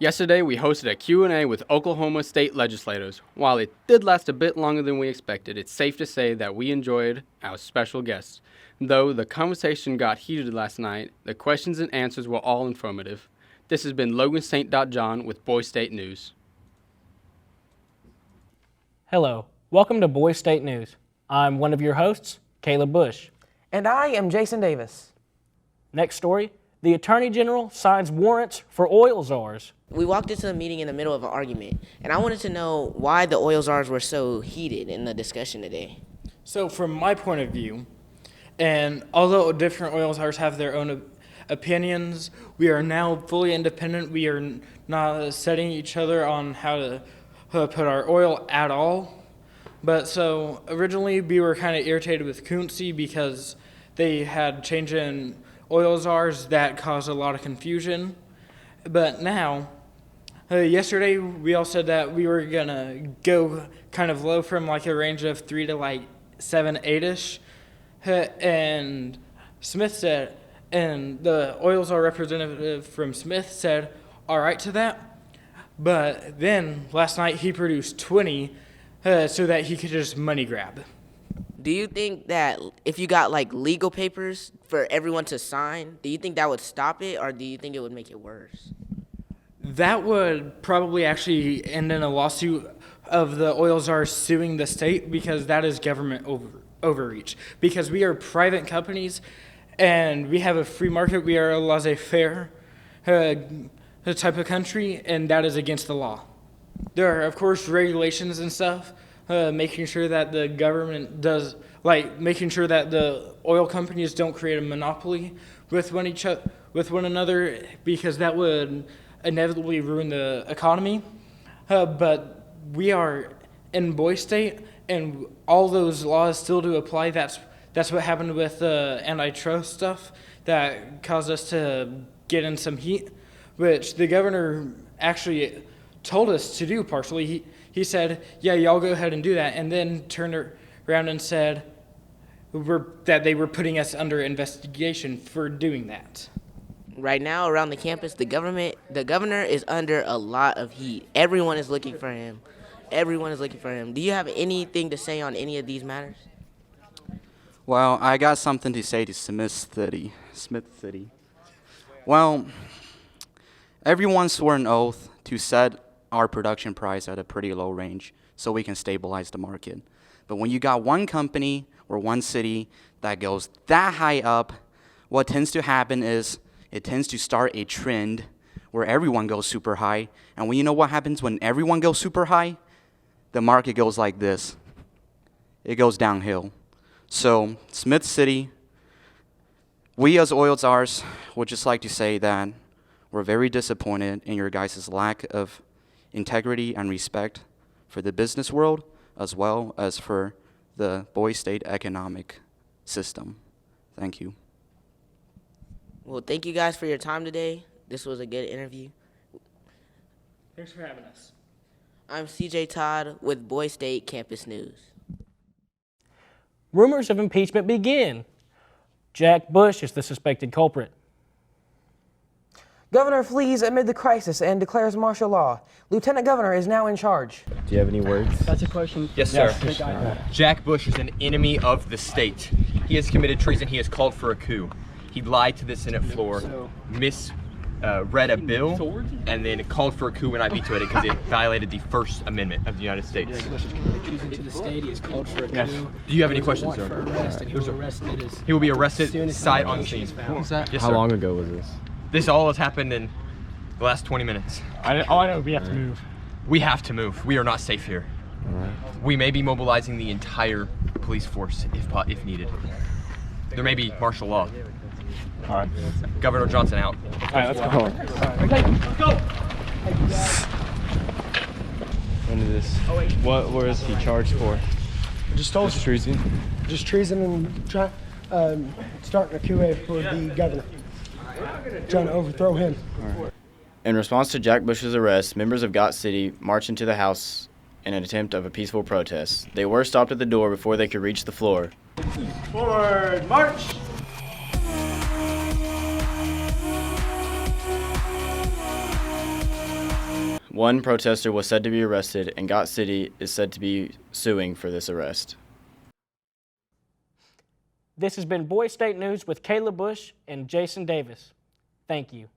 Yesterday, we hosted a Q&A with Oklahoma state legislators. While it did last a bit longer than we expected, it's safe to say that we enjoyed our special guests. Though the conversation got heated last night, the questions and answers were all informative. This has been Logan St. John with Boys State News. Hello, welcome to Boys State News. I'm one of your hosts, Caleb Bush. And I am Jason Davis. Next story, the Attorney General signs warrants for oil czars. We walked into the meeting in the middle of an argument, and I wanted to know why the oil czars were so heated in the discussion today. So from my point of view, and although different oil czars have their own opinions, we are now fully independent. We are not setting each other on how to put our oil at all. But so originally we were kind of irritated with Kunze because they had change in oil czars that caused a lot of confusion. But now, yesterday we all said that we were gonna go kind of low from like a range of 3 to like 7, 8-ish. And Smith said, and the oil czar representative from Smith said, all right to that. But then last night he produced 20 so that he could just money grab. Do you think that if you got like legal papers for everyone to sign, do you think that would stop it, or do you think it would make it worse? That would probably actually end in a lawsuit of the oil czars suing the state, because that is government overreach. Because we are private companies and we have a free market, we are a laissez-faire type of country, and that is against the law. There are, of course, regulations and stuff, making sure that the government does, like making sure that the oil companies don't create a monopoly with one another, because that would inevitably ruin the economy. But we are in Boys State, and all those laws still do apply. That's what happened with antitrust stuff that caused us to get in some heat, which the governor actually told us to do partially. He said, yeah, y'all go ahead and do that, and then turned around and said that they were putting us under investigation for doing that. Right now around the campus, the governor is under a lot of heat. Everyone is looking for him. Do you have anything to say on any of these matters? Well, I got something to say to Smith City. Well, everyone swore an oath to set our production price at a pretty low range so we can stabilize the market. But when you got one company or one city that goes that high up, what tends to happen is it tends to start a trend where everyone goes super high. And when you know what happens when everyone goes super high, the market goes like this. It goes downhill. So Smith City, we as oil czars would just like to say that we're very disappointed in your guys' lack of integrity and respect for the business world, as well as for the Boys State economic system. Thank you. Well, thank you guys for your time today. This was a good interview. Thanks for having us. I'm CJ Todd with Boys State Campus News. Rumors of impeachment begin. Jack Bush is the suspected culprit. Governor flees amid the crisis and declares martial law. Lieutenant Governor is now in charge. Do you have any words? That's a question. Yes, sir. Jack Bush is an enemy of the state. He has committed treason. He has called for a coup. He lied to the Senate floor, misread a bill, and then called for a coup when I vetoed it because it violated the First Amendment of the United States. Treason to the state. He has called for a coup. Yes. Do you have any questions, sir? He will be arrested sight on scene. Yes, sir. How long ago was this? This all has happened in the last 20 minutes. All I know is we have to move. We have to move. We are not safe here. We may be mobilizing the entire police force if needed. There may be martial law. All right. Governor Johnson out. All right, let's go. Let's go. When did this? What was he charged for? Just told you. Treason. Just treason and starting a coup for the governor. Trying to overthrow him. Right. In response to Jack Bush's arrest, members of Gott City marched into the House in an attempt of a peaceful protest. They were stopped at the door before they could reach the floor. Forward, march! One protester was said to be arrested, and Gott City is said to be suing for this arrest. This has been Boy State News with Caleb Bush and Jason Davis. Thank you.